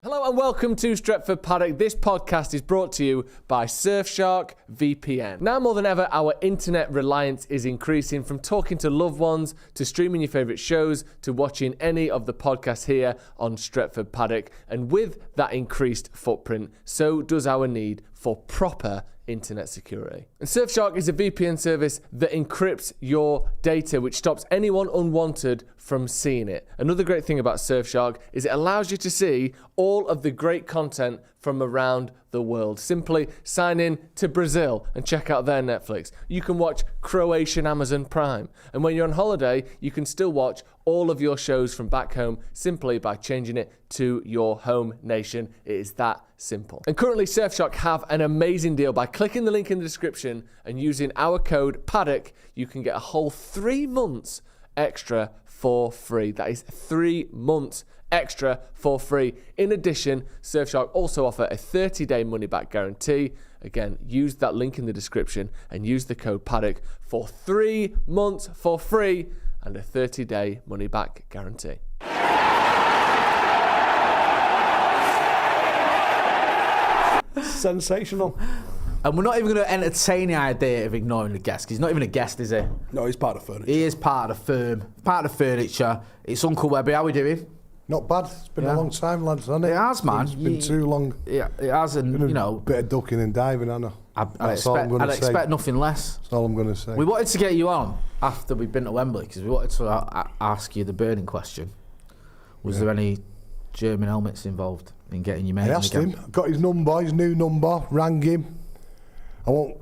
Hello and welcome to Stretford Paddock. This podcast is brought to you by Surfshark VPN. Now more than ever, our internet reliance is increasing, from talking to loved ones, to streaming your favourite shows, to watching any of the podcasts here on Stretford Paddock. And with that increased footprint, so does our need for proper internet security. And Surfshark is a VPN service that encrypts your data, which stops anyone unwanted from seeing it. Another great thing about Surfshark is it allows you to see all of the great content from around the world. Simply sign in to Brazil and check out their Netflix. You can watch Croatian Amazon Prime. And when you're on holiday, you can still watch all of your shows from back home simply by changing it to your home nation. It is that simple. And currently Surfshark have an amazing deal. By clicking the link in the description and using our code Paddock, you can get a whole 3 months extra for free. That is 3 months extra for free. In addition, Surfshark also offer a 30-day money-back guarantee. Again, use that link in the description and use the code Paddock for 3 months for free and a 30-day money-back guarantee. Sensational. And we're not even going to entertain the idea of ignoring the guest, 'cause he's not even a guest, is he? No, he's part of furniture. He is part of the firm, part of the furniture. It's Uncle Webby. How are we doing? Not bad. It's been a long time, lads, hasn't it? It has, man. It's been too long. Yeah, it has, and you know, bit of ducking and diving, I know. I'd expect nothing less. That's all I'm going to say. We wanted to get you on after we've been to Wembley because we wanted to ask you the burning question. Was there any German helmets involved in getting you made? I asked him. Got his number, his new number. Rang him. I won't.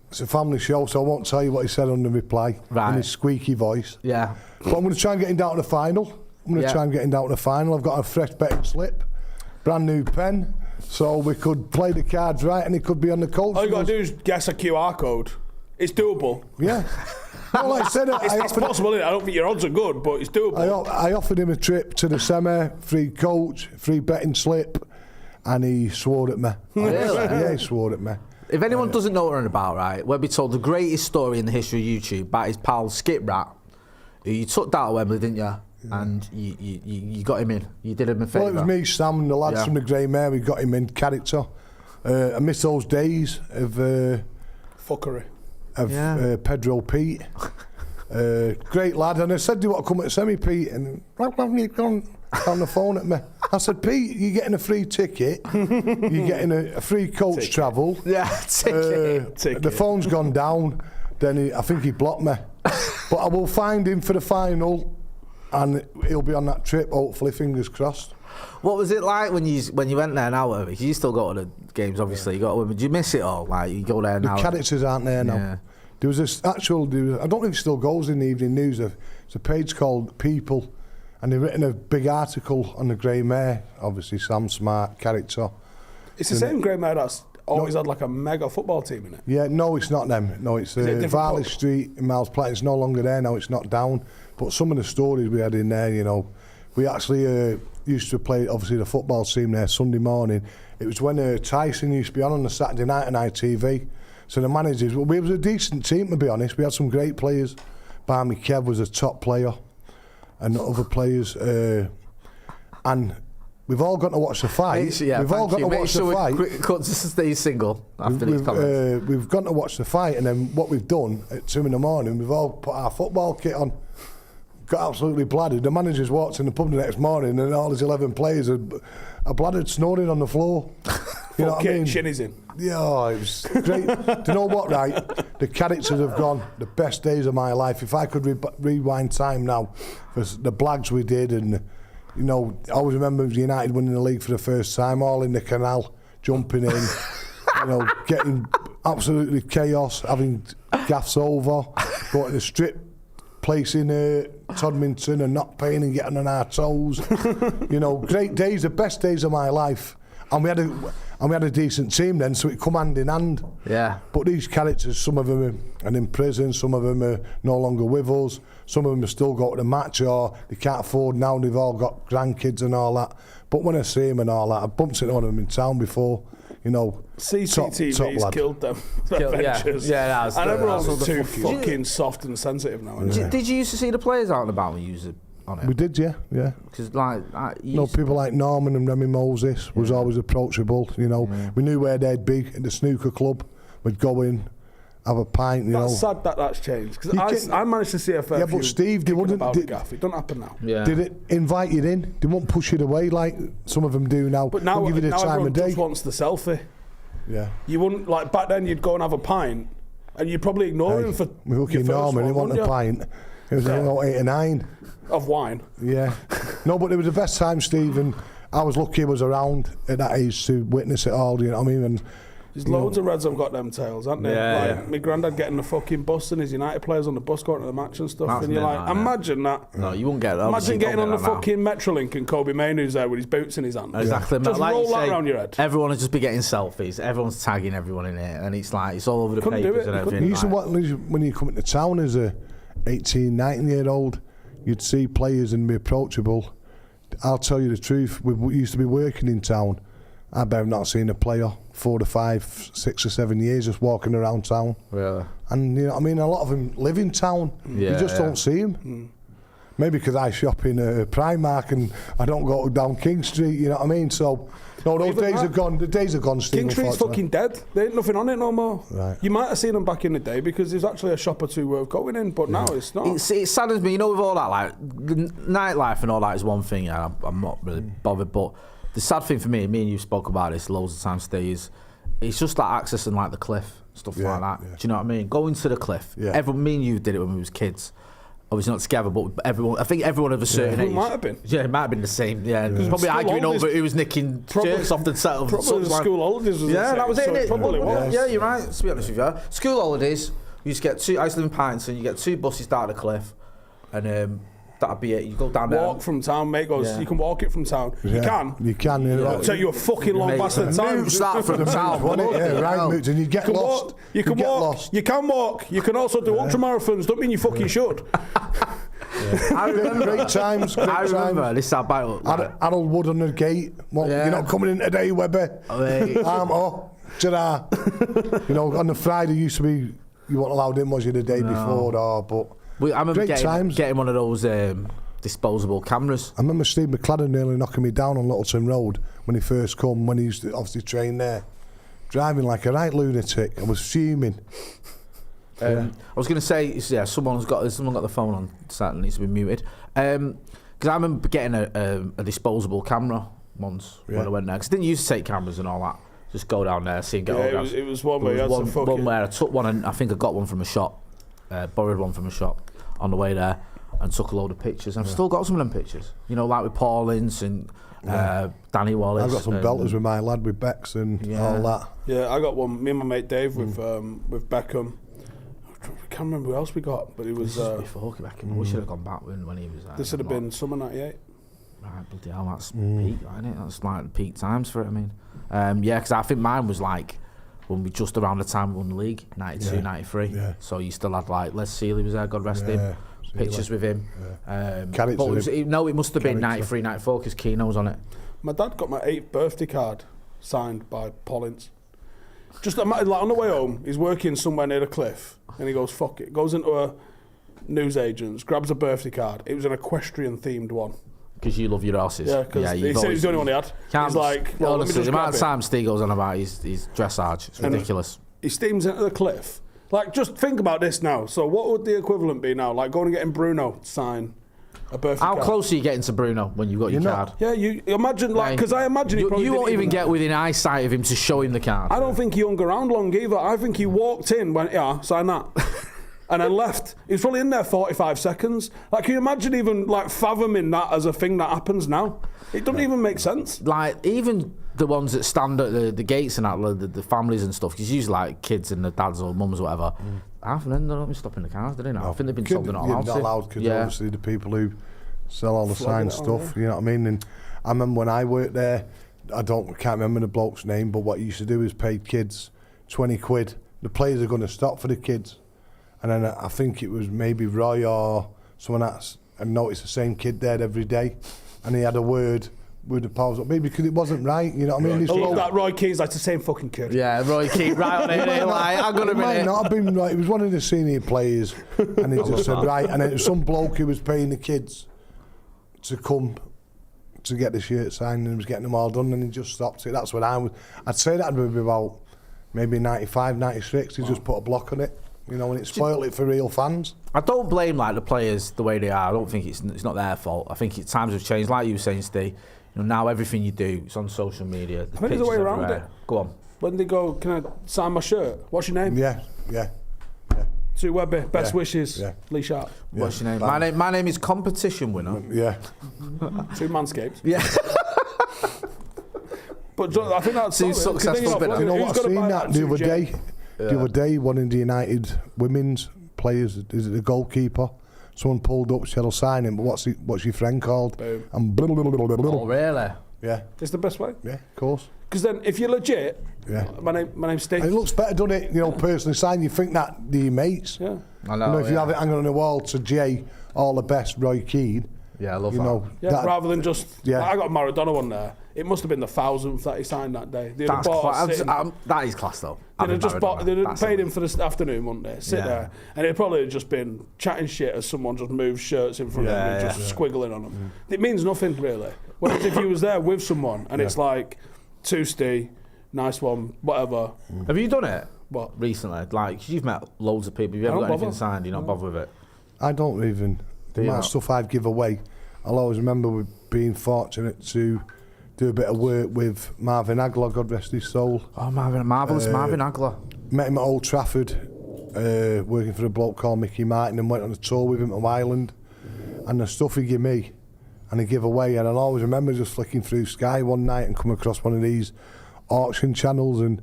It's a family show, so I won't tell you what he said on the reply in his squeaky voice. Yeah. But I'm going to try and get him down to the final. I've got a fresh betting slip, brand new pen, so we could play the cards right, and he could be on the coach. All you got to do is guess a QR code. It's doable. Yeah. Well, like I said, it's possible. I don't think your odds are good, but it's doable. I offered him a trip to the semi, free coach, free betting slip, and he swore at me. Really? Yeah, he swore at me. If anyone doesn't know what we're on about, right, Webby told the greatest story in the history of YouTube about his pal Skip Rat, who you took down at Wembley, didn't you? Yeah. And you got him in. You did him a favour. Well, it was me, Sam, and the lads from the Grey Mare. We got him in character. I miss those days of fuckery. Of Pedro Pete. Great lad. And I said, "Do you want to come at semi, Pete?" And he gone on the phone at me. I said, "Pete, you're getting a free ticket. You're getting a free coach travel." Yeah, ticket. The phone's gone down. Then I think he blocked me. But I will find him for the final. And he'll be on that trip, hopefully, fingers crossed. What was it like when you went there now? Because you still go to the games, obviously. You got to, did you miss it all? Like you go there now. The characters aren't there now. Yeah. There was I don't know if it still goes in the evening news. It's a page called People, and they've written a big article on the Grey Mare. Obviously, Sam Smart character. It's the same Grey Mare that's always had like a mega football team in it. Yeah, no, it's not them. No, it's Varley Street in Miles Platt. It's no longer there now. It's not down. But some of the stories we had in there, you know, we actually used to play, obviously, the football team there Sunday morning. It was when Tyson used to be on the Saturday night on ITV. So the managers, well, we was a decent team, to be honest. We had some great players. Barmy Kev was a top player, and other players. And we've all got to watch the fight. We've all got to watch the fight. Cut to stay single after these comments. We've got to watch the fight, and then what we've done at 2 a.m, we've all put our football kit on. Got absolutely bladdered. The managers walked in the pub the next morning, and all his 11 players are bladdered, snoring on the floor. You know what I mean? Shinnies in. Yeah, it was great. Do you know what, right? The characters have gone. The best days of my life. If I could rewind time now, because the blags we did, and you know, I always remember United winning the league for the first time, all in the canal, jumping in, you know, getting absolutely chaos, having gaffs over, going to the strip place in Todmington and not paying and getting on our toes. You know, great days, the best days of my life. And we had a decent team then, so it come hand in hand. Yeah. But these characters, some of them are in prison, some of them are no longer with us, some of them have still got to the match, or they can't afford now, they've all got grandkids and all that. But when I see them and all that, I've bumped into one of them in town before, you know. CCTV's killed them. Yeah, that's and everyone's too fucking soft and sensitive now. Did you used to see the players out and about when you was on it? We did, yeah. Because people like Norman and Remy Moses was always approachable. You know, we knew where they'd be at the snooker club. We'd go in, have a pint. That's sad that's changed. Because I managed to see a fair few but Steve, they wouldn't. Gaff. It don't happen now. Yeah. Did it invite you in? They won't push it away like some of them do now. But now, give you the now time everyone of day. just wants the selfie. Yeah. You wouldn't, like, back then you'd go and have a pint and you'd probably ignore him for we your first Norman, one, he wanted a pint. It was about 8 or 9. Of wine. Yeah. No, but it was the best time, Steve, and I was lucky I was around at that age to witness it all, you know what I mean? And there's loads of Reds have got them tales, haven't they? Yeah, My granddad getting the fucking bus and his United players on the bus going to the match and stuff. That's and you're like, imagine that. No, you won't get that. Imagine getting on the fucking Metrolink and Kobe Mainoo's there with his boots in his hand. Exactly. Just like roll that around your head. Everyone will just be getting selfies. Everyone's tagging everyone in it, and it's like it's all over the Couldn't do papers it. and everything. you used to when you come into town as a 18, 19-year-old, you'd see players and be approachable. I'll tell you the truth, we used to be working in town. I bet I've not seen a player 4 to 5, 6 or 7 years just walking around town. Really? And you know, I mean, a lot of them live in town. You just don't see them. Maybe because I shop in Primark and I don't go down King Street. You know what I mean? So, no, those days are gone. The days are gone, Steve. King Street's fucking dead. There ain't nothing on it no more. Right. You might have seen them back in the day because there's actually a shop or two worth going in, but now it's not. It saddens me, you know, with all that, like the nightlife and all that is one thing. Yeah, I'm not really bothered, but the sad thing for me and you spoke about this loads of times today, is it's just like accessing like the cliff, stuff like that. Yeah. Do you know what I mean? Going to the cliff. Yeah. Me and you did it when we was kids. Obviously not together, but everyone. I think everyone of a certain age. It might have been. Yeah, it might have been the same. Yeah, probably arguing over who was nicking shirts off the set of. Probably the school holidays was yeah, that was it. So it probably was. Yeah, you're right. To be honest with you, school holidays. You just get two. I used to live in Pinton. You get 2 buses down the cliff, and that'd be it. You go down there. Walk from town, mate. Goes. You can walk it from town. You can. You can. It'll take you a fucking long bastard time. Mooch that from town, wasn't it? Yeah, right, mooch, and you get lost. You can walk. You can walk. You can also do ultramarathons. Don't mean you fucking should. I remember great times. I remember this about Harold Wood on the gate. Well, you're not coming in today, Webby. Ta-da. You know, on the Friday used to be you weren't allowed in, was you, the day before? But I remember great getting one of those disposable cameras. I remember Steve McLaren nearly knocking me down on Littleton Road when he first come, when he used to obviously train there, driving like a right lunatic. I was fuming. I was going to say, someone got the phone on set and needs to be muted. Because I remember getting a disposable camera once when I went there. Because I didn't used to take cameras and all that. Just go down there, see and get autographs. It was one where you had to fucking... One where I took one and I think I got one from a shop, borrowed one from a shop on the way there and took a load of pictures. I've still got some of them pictures. You know, like with Paul Ince and Danny Wallace. I've got some belters with my lad with Becks and all that. Yeah, I got one. Me and my mate Dave with Beckham. I can't remember who else we got, but it was... before Beckham. We should have gone back when he was there. This would have been summer 98. Right, bloody hell, that's peak, isn't it? That's like peak times for it, I mean. Because I think mine was like when we just around the time we won the league, 92, 93. Yeah. So you still had like Les Seeley was there, God rest him. Pictures with him. But it must have been 93, 94 because Keno was on it. My dad got my 8th birthday card signed by Paul Ince. Just like on the way home, he's working somewhere near the cliff and he goes, fuck it. Goes into a newsagent's, grabs a birthday card. It was an equestrian themed one. Because you love your horses. Yeah, because he said he was the only one he had. He's like, well, honestly, the amount of time Steve goes on about his dressage, it's ridiculous. He steams into the cliff. Like, just think about this now. So what would the equivalent be now? Like going and getting Bruno to sign a birthday card. How close are you getting to Bruno when you've got your card? Yeah, you imagine, like, because I imagine he probably you won't even get within eyesight of him to show him the card. I don't think he hung around long either. I think he walked in, went, yeah, sign that. And then left. He was probably in there 45 seconds. Like, can you imagine even like fathoming that as a thing that happens now? It doesn't even make sense. Like, even the ones that stand at the gates and that, the families and stuff, because usually like kids and the dads or mums or whatever, half of them don't be stopping the cars, do they? No. I think they've been told they're not allowed to. Not allowed because obviously the people who sell all the signed stuff, you know what I mean? And I remember when I worked there, can't remember the bloke's name, but what he used to do is pay kids 20 quid. The players are going to stop for the kids. And then I think it was maybe Roy or someone else, and noticed the same kid there every day, and he had a word with the powers up, maybe because it wasn't right, you know what I mean? I love that Roy Keane's like the same fucking kid. Yeah, Roy Keane, right on it, like, I'm going to might not have been right, he was one of the senior players, and he just said, right, and then it was some bloke who was paying the kids to come to get the shirt signed, and he was getting them all done, and he just stopped it. That's when I'd say that would be about maybe 95, 96. He just put a block on it, you know, and it spoiled it for real fans. I don't blame like the players the way they are. I don't think it's not their fault. I think times have changed, like you were saying, Steve. You know, now everything you do, it's on social media. I think there's a way around it. Go on. When they go, can I sign my shirt? What's your name? Yeah. To Webby, best wishes, Yeah. Lee Sharp. What's your name? My name is competition winner. Yeah. To Manscaped. Yeah. But I think that's Two solid, 'cause successful then you're not bit. fucking- You know who's what? I gonna seen buy that the to other Jay? day. The other day, one of the United women's players, is it the goalkeeper? Someone pulled up, said, "I'll sign him." But what's your friend called? Boom. And blah, blah, blah, blah, blah, blah. Oh, really? Yeah, It's the best way. yeah, of course. Because then, if you're legit, Yeah. my name's Steve. And it looks better, doesn't it? You know, personally signed. You think that your mates. Yeah. I You know, if you have it hanging on the wall to Jay, all the best, Roy Keane. Yeah, I love You that. know, Yeah, that, rather than just, Yeah. like, I got Maradona one there. It must have been the 1,000th that he signed that day. They'd have That's bought a sitting- that is class though. They'd have just bought, they'd have That's paid it. him for this afternoon, wouldn't they? Sit Yeah. there. And it'd probably have just been chatting shit as someone just moves shirts in front of Yeah, him and just yeah. squiggling on them. It means nothing, really. Whereas if you was there with someone and it's like, Tuesday, nice one, whatever. Have you done it? What? Recently? Like, 'cause you've met loads of people. Have you ever I got don't anything bother. signed? You're not bothered with it? I don't even. The you amount of not? stuff I'd give away. I'll always remember being fortunate to do a bit of work with Marvin Agler, God rest his soul. Oh, marvellous Marvin Agler. Met him at Old Trafford, working for a bloke called Mickey Martin, and went on a tour with him to Ireland. And the stuff he gave me and he give away, and I'll always remember just flicking through Sky one night and come across one of these auction channels and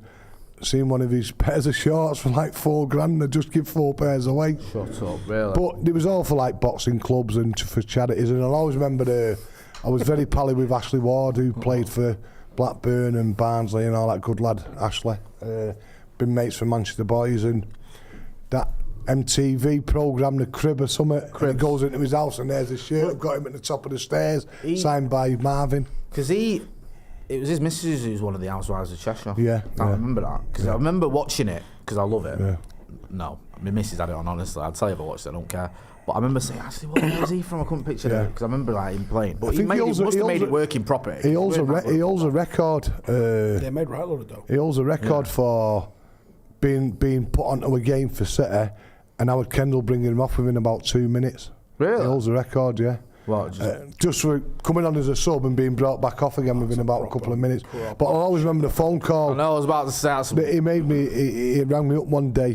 seeing one of his pairs of shorts for like $4,000 and just give 4 pairs away. Shut up, really? But it was all for like boxing clubs and for charities, and I'll always remember I was very pally with Ashley Ward, who played for Blackburn and Barnsley and all that good lad, Ashley. Been mates for Manchester Boys, and that MTV programme, The Crib or something, and he goes into his house and there's a shirt, I've got him at the top of the stairs, signed by Marvin. Because it was his missus who was one of the housewives of Cheshire. Yeah, I yeah. remember that. Because I remember watching it, because I love it. Yeah. No, my missus had it on, honestly. I'd tell you if I watched it, I don't care. But I remember saying, actually, where is he from? I couldn't picture Yeah. it. Because I remember like, him playing. But I he think must have made it working properly. He holds a record. They made right load of dough. He holds a record for being put onto a game for City, and Howard Kendall bringing him off within about 2 minutes. Really? He holds a record, yeah. What? Just for coming on as a sub and being brought back off again within about a couple of minutes. But I always remember the phone call. I know, I was about to say that. That he made me. He rang me up one day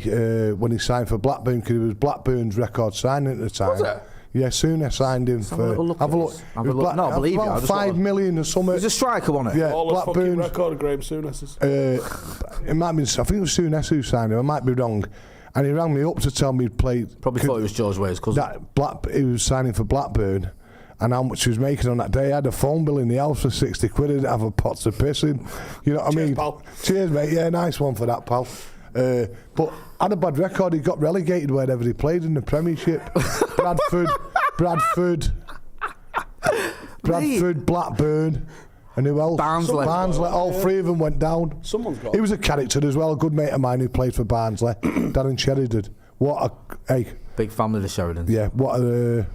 when he signed for Blackburn, because it was Blackburn's record signing at the time. Was it? Yeah, soon I signed him Have for. a little look Have a at look. this. Have a look. No, I believe you. I About just 5 wanna- million or something. There's a striker on it. Yeah, All the fucking Blackburn's. record of Graham Souness's. It might be. I think it was Souness who signed him. I might be wrong. And he rang me up to tell me he'd played. Probably thought it was George Ware's cousin. He was signing for Blackburn, and how much he was making on that day. I had a phone bill in the house for 60 quid. I didn't have a pot to piss in. You know what I mean? Pal. Cheers, mate. Yeah, nice one for that, pal. But had a bad record. He got relegated wherever he played in the Premiership. Bradford, Blackburn, and who else? Barnsley. All 3 of them went down. Someone's got He was a character as well. A good mate of mine who played for Barnsley, Darren Sheridan. What a hey. Big family, the Sheridans. Yeah, what a.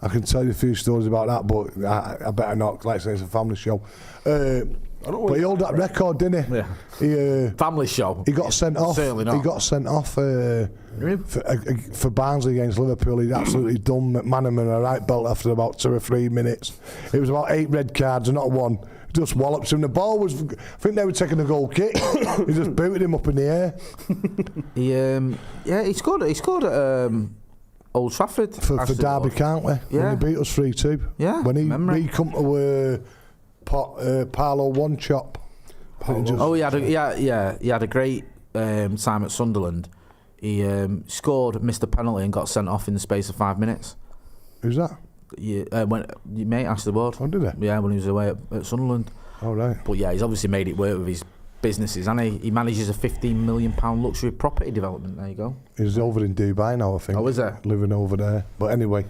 I can tell you a few stories about that, but I better not. Like I say, it's a family show. But he held that record, didn't he? Yeah. He, Family show. he got sent off. Certainly not. He got sent off for Barnsley against Liverpool. He'd absolutely done McManaman a right belt after about 2 or 3 minutes. It was about 8 red cards and not one. Just wallops him. The ball was. I think they were taking a goal kick. He just booted him up in the air. He scored at Old Trafford For Derby, can't we? Yeah. When he beat us 3-2. Yeah, When memory. he come to Parlo One Chop. Oh, he had a great time at Sunderland. He scored, missed a penalty, and got sent off in the space of 5 minutes. Who's that? When your mate Ashley Ward. Oh, did he? Yeah, when he was away at Sunderland. Oh, right. But yeah, he's obviously made it work with his businesses, and he manages a £15 million luxury property development. There you go. He's over in Dubai now, I think. Oh, is he? Living over there. But anyway,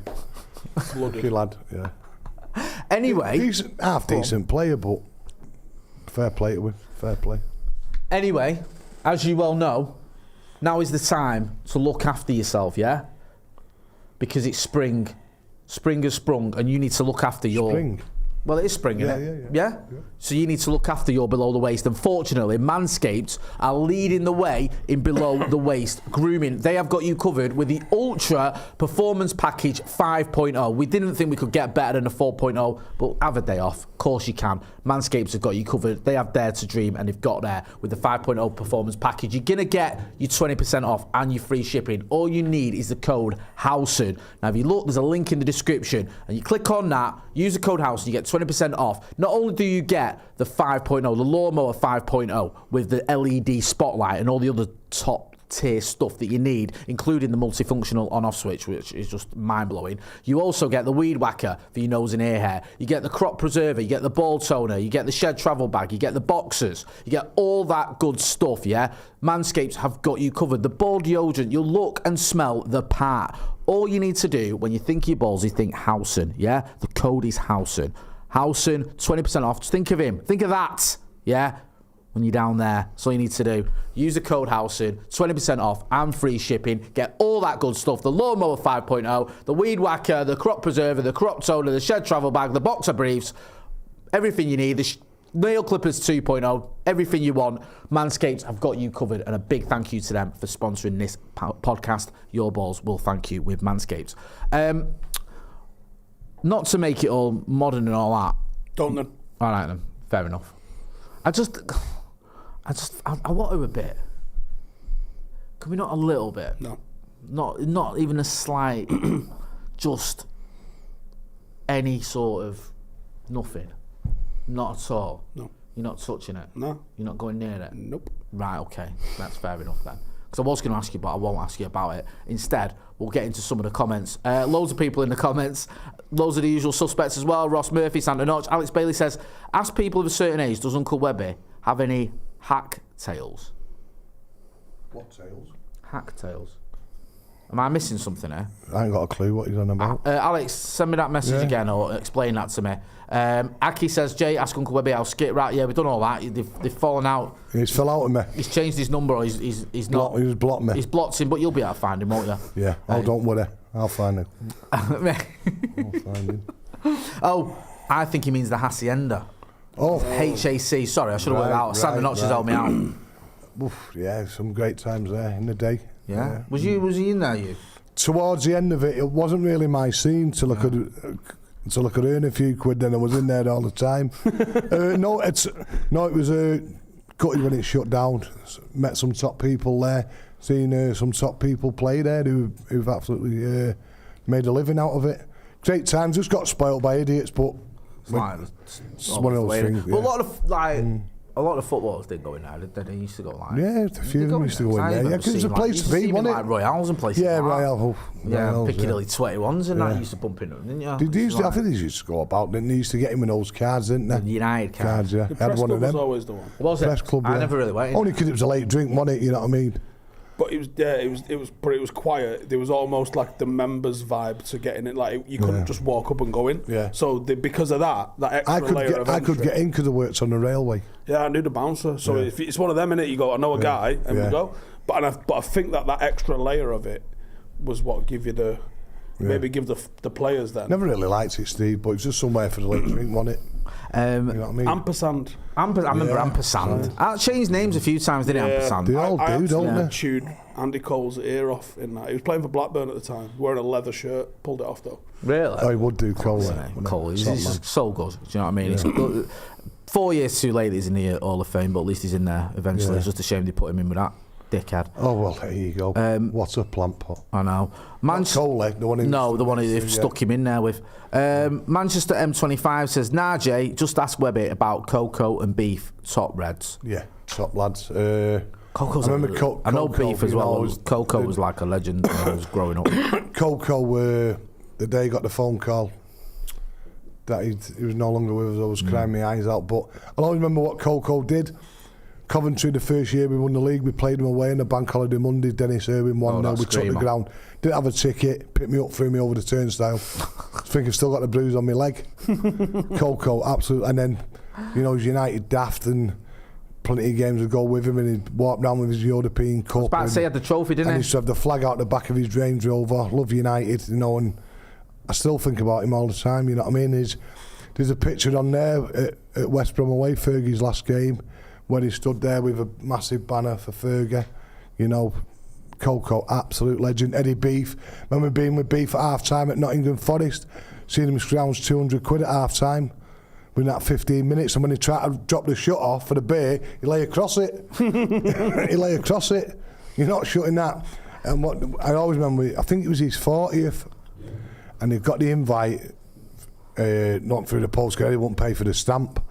lucky lad. Yeah. Anyway, Decent player, but fair play to him. Fair play. Anyway, as you well know, now is the time to look after yourself, yeah? Because it's spring Spring has sprung, and you need to look after your... Spring? Well, it is spring, isn't it? Yeah? So you need to look after your below the waist. Unfortunately, Manscaped are leading the way in below the waist grooming. They have got you covered with the Ultra Performance Package 5.0. We didn't think we could get better than a 4.0, but have a day off. Of course you can. Manscaped have got you covered. They have dared to dream, and they've got there with the 5.0 Performance Package. You're going to get your 20% off and your free shipping. All you need is the code Howson. Now, if you look, there's a link in the description, and you click on that, use the code Howson, you get 20% off. Not only do you get the 5.0, the Lawnmower 5.0 with the LED spotlight and all the other top tier stuff that you need, including the multifunctional on-off switch, which is just mind-blowing. You also get the Weed Whacker for your nose and ear hair. You get the Crop Preserver, you get the Ball Toner, you get the Shed Travel Bag, you get the Boxers, you get all that good stuff, yeah? Manscaped have got you covered. The ball deodorant, you'll look and smell the part. All you need to do when you think of your balls, you think Howson, yeah? The code is Howson. Howson, 20% off. Just think of him. Think of that, yeah? When you're down there, that's all you need to do. Use the code Howson, 20% off and free shipping. Get all that good stuff. The Lawnmower 5.0, the Weed Whacker, the Crop Preserver, the Crop Toner, the Shed Travel Bag, the Boxer Briefs, everything you need. The Nail Clippers 2.0, everything you want. Manscaped have got you covered, and a big thank you to them for sponsoring this podcast. Your balls will thank you with Manscaped. Not to make it all modern and all that. Don't then. All right then, fair enough. I want to a bit. Can we not a little bit? No. Not even a slight, just any sort of nothing. Not at all. No. You're not touching it? No. You're not going near it? Nope. Right, okay. That's fair enough then. Because I was going to ask you, but I won't ask you about it. Instead, we'll get into some of the comments. Loads of people in the comments. Loads of the usual suspects as well. Ross Murphy, Santa Notch. Alex Bailey says, ask people of a certain age, does Uncle Webby have any hack tales? What tales? Hack tales. Am I missing something here? I ain't got a clue what you're on about. Alex, send me that message again or explain that to me. Aki says, Jay, ask Uncle Webby how skit. Right, yeah, we've done all that. They've fallen out. He's fell out with me. He's changed his number or he's not. He's blocked me. He's blocked him, but you'll be able to find him, won't you? Yeah. Oh, don't worry. I'll find him. I'll find him. Oh, I think he means the Hacienda. Oh. HAC. Sorry, I should have worked out. Sandra Notch has helped me out. Oof, yeah, some great times there in the day. Yeah. Was he in there, you? Towards the end of it, it wasn't really my scene till I could earn a few quid. Then I was in there all the time. It was gutted when it shut down. Met some top people there. Seen some top people play there who've absolutely made a living out of it. Great times. Just got spoiled by idiots, but it's one of those things. But a lot of footballers did go in there. They used to go like. Yeah, a few of them used to go in there. Yeah, because it's a place to be, wasn't it? Like Royals and places. Yeah, like Royale. Piccadilly 21s and that used to bump in them, didn't you? I think they used to go about. They used to get him in those cards, didn't they? The United cards. Yeah, The had press one of club was them. always the one. Was Press it? club. I Yeah. never really went. Only because it was a late drink, wasn't it? You know what I mean? But it was quiet. There was almost like the members vibe to getting it. Like you couldn't just walk up and go in. Yeah. So because of that extra layer of I could entry- get in because I worked on the railway. Yeah, I knew the bouncer. So if it's one of them in it, you go, I know a guy, and we go. But I think that extra layer of it was what give you the maybe give the players then. Never really liked it, Steve, but it's just somewhere for the late drink, wasn't it? You know what I mean? Ampersand. I remember Ampersand. I changed names a few times, didn't it, Ampersand? They all I do, don't they? chewed Andy Cole's ear off in that. He was playing for Blackburn at the time, wearing a leather shirt, pulled it off though. Really? Oh, he would do Cole. Cole, he's just so good. Do you know what I mean? It's good. 4 years too late he's in the Hall of Fame, but at least he's in there eventually. Yeah. It's just a shame they put him in with that dickhead. Oh, well, there you go. What's a plant pot? I know. Cole, the one they've stuck him in there with. Manchester M25 says, nah, Jay, just ask Webby about Coco and Beef, top reds. Yeah, top lads. Coco's I remember I know Coco, Beef as well. Coco was like a legend when I was growing up. Coco, the day he got the phone call that he was no longer with us, I was crying my eyes out. But I'll always remember what Coco did. Coventry, the first year we won the league, we played them away in the bank holiday Monday. Dennis Irwin 1-0. We took the ground. Didn't have a ticket. Picked me up, threw me over the turnstile. I think I've still got the bruise on my leg. Coco, absolutely. And then, he was United daft and plenty of games would go with him, and he'd walk down with his European Cup. I was about to say he had the trophy, didn't he? And he used to have the flag out the back of his Range Rover. Love United, and I still think about him all the time. You know what I mean? There's a picture on there at West Brom away, Fergie's last game, where he stood there with a massive banner for Fergie. You know, Coco, absolute legend. Eddie Beef, remember being with Beef at half time at Nottingham Forest, seeing him scrounge 200 quid at half time within that 15 minutes, and when he tried to drop the shut off for the beer, he lay across it. He lay across it. You're not shutting that. And what I always remember, I think it was his 40th, and he got the invite, not through the postcard, he wouldn't pay for the stamp.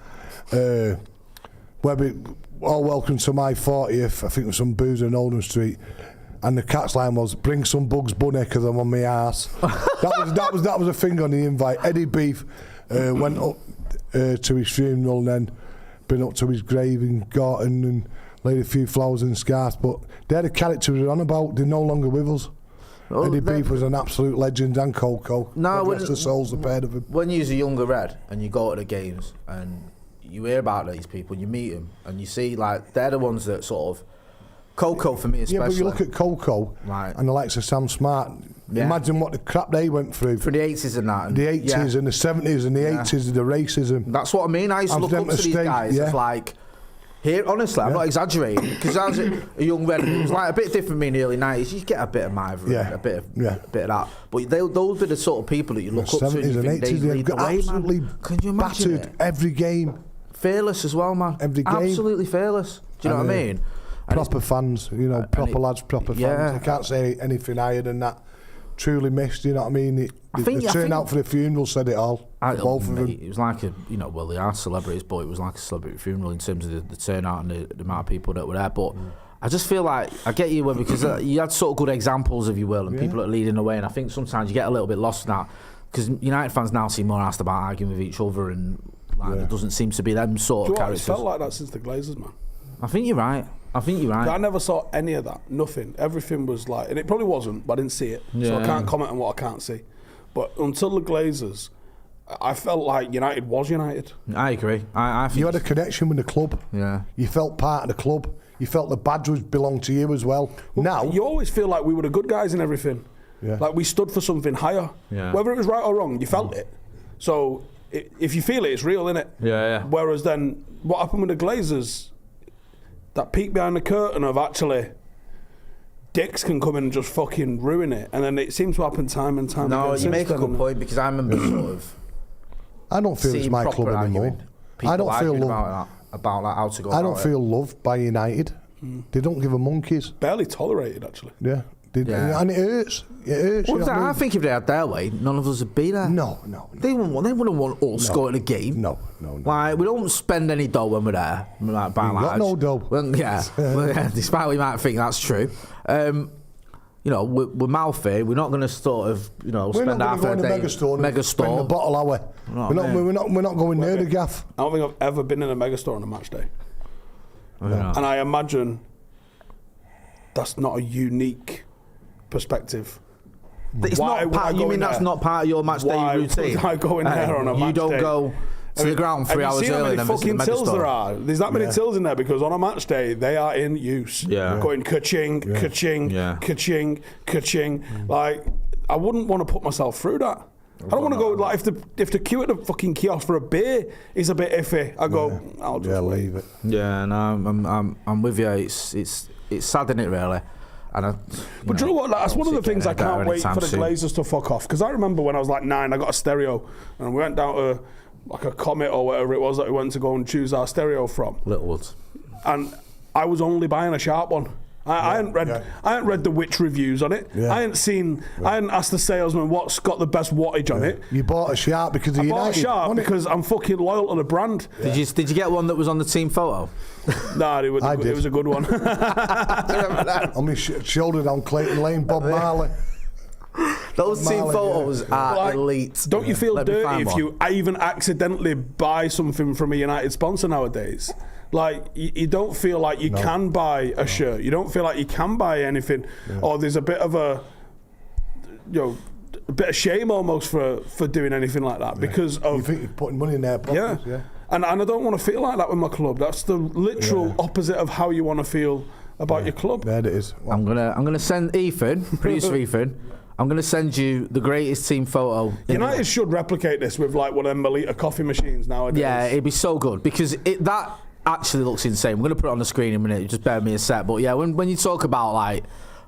Webby, all welcome to my 40th, I think it was some boozer in Oldham Street. And the catch line was, bring some Bugs Bunny because I'm on my arse. that was a thing on the invite. Eddie Beef went up to his funeral and then been up to his grave in Gorton and laid a few flowers and scarves. But they're the characters we were on about. They're no longer with us. Oh, Eddie Beef was an absolute legend, and Coco. No, the rest of the souls, the pair of them. When you're a younger Red and you go to the games and you hear about these people, you meet them and you see, like, they're the ones that sort of, Coco for me especially. Yeah, but you look at Coco and the likes of Sam Smart. Yeah. Imagine what the crap they went through. For the 80s and that. And the 80s and the 70s and the 80s, the racism. That's what I mean. I used to look up to these guys as like, here, honestly, I'm not exaggerating, because I was a young Red, and it was like a bit different from me in the early 90s. You get a bit of Miver, a bit of that. But those are the sort of people that you look up to and you think they lead the way, absolutely man. Can you imagine battered every game. Fearless as well, man. Every game. Absolutely fearless. Do you know what I mean? Proper fans, you know, proper lads, proper fans. I can't say anything higher than that. Truly missed, you know what I mean? The turnout for the funeral said it all. Both of them. It was like well, they are celebrities, but it was like a celebrity funeral in terms of the turnout and the amount of people that were there. But I just feel like, I get you, because you had sort of good examples, if you will, and people that are leading the way. And I think sometimes you get a little bit lost in that, because United fans now seem more asked about arguing with each other, and it doesn't seem to be them sort of characters. It's felt like that since the Glazers, man. I think you're right. I never saw any of that. Nothing. Everything was like, and it probably wasn't, but I didn't see it. So I can't comment on what I can't see. But until the Glazers, I felt like United was United. I agree. I think you had a connection with the club. Yeah. You felt part of the club. You felt the badge belonged to you as well. Now you always feel like we were the good guys in everything. Yeah. Like we stood for something higher. Yeah. Whether it was right or wrong, you felt it. So if you feel it, it's real, innit? Yeah. Whereas then, what happened with the Glazers? That peek behind the curtain of actually dicks can come in and just fucking ruin it, and then it seems to happen time and time again. No, you make a good point, because I remember sort of. I don't feel it's my club anymore. I don't feel loved about like how to go. I don't feel loved by United. They don't give a monkeys. Barely tolerated, actually. Yeah. And it hurts. Well, I think if they had their way, none of us would be there. No. They wouldn't want us scoring a game. No. Like, we don't spend any dough when we're there. Like, got no dough. Well, despite what you might think that's true. We're mouthy. We're not going to sort of, spend half a day megastore. Spend a bottle hour. We're not going near the gaff. I don't think I've ever been in a megastore on a match day. And I imagine that's not a unique perspective. It's not part. You mean that's not part of your match day routine? Why would I go in there on a match day? You don't go to the ground 3 hours early. Have you seen how many fucking tills there are? There's that many tills in there, because on a match day they are in use. Going ka-ching, ka-ching, ka-ching, ka-ching. Like, I wouldn't want to put myself through that. I don't want to go, like, if the queue at the fucking kiosk for a beer is a bit iffy, I go, I'll just leave it. Yeah, no, I'm with you. It's sad, isn't it, really? But do you know what? That's one of the things I can't wait for the Glazers to fuck off. Because I remember when I was like 9, I got a stereo, and we went down to like a Comet or whatever it was that we went to go and choose our stereo from. Littlewoods. And I was only buying a sharp one. I hadn't read the Witch reviews on it. I hadn't asked the salesman what's got the best wattage on it. You bought a Sharp because of United. I bought a Sharp because I'm fucking loyal to the brand. Did you get one that was on the team photo? Nah, it was a good one. On my shoulder down Clayton Lane, Bob Marley. Those team photos are elite. Don't you feel dirty if you even accidentally buy something from a United sponsor nowadays? Like, you don't feel like you can buy a shirt. You don't feel like you can buy anything. Or there's a bit of a bit of shame almost for doing anything like that because of... You think you're putting money in their pockets, And I don't want to feel like that with my club. That's the literal opposite of how you want to feel about your club. There it is. I'm gonna send Ethan, producer Ethan, I'm going to send you the greatest team photo. United should replicate this with like one of them Melita coffee machines nowadays. Yeah, it'd be so good because that actually looks insane. We're going to put it on the screen in a minute. Just bear with me a sec. But yeah, when you talk about like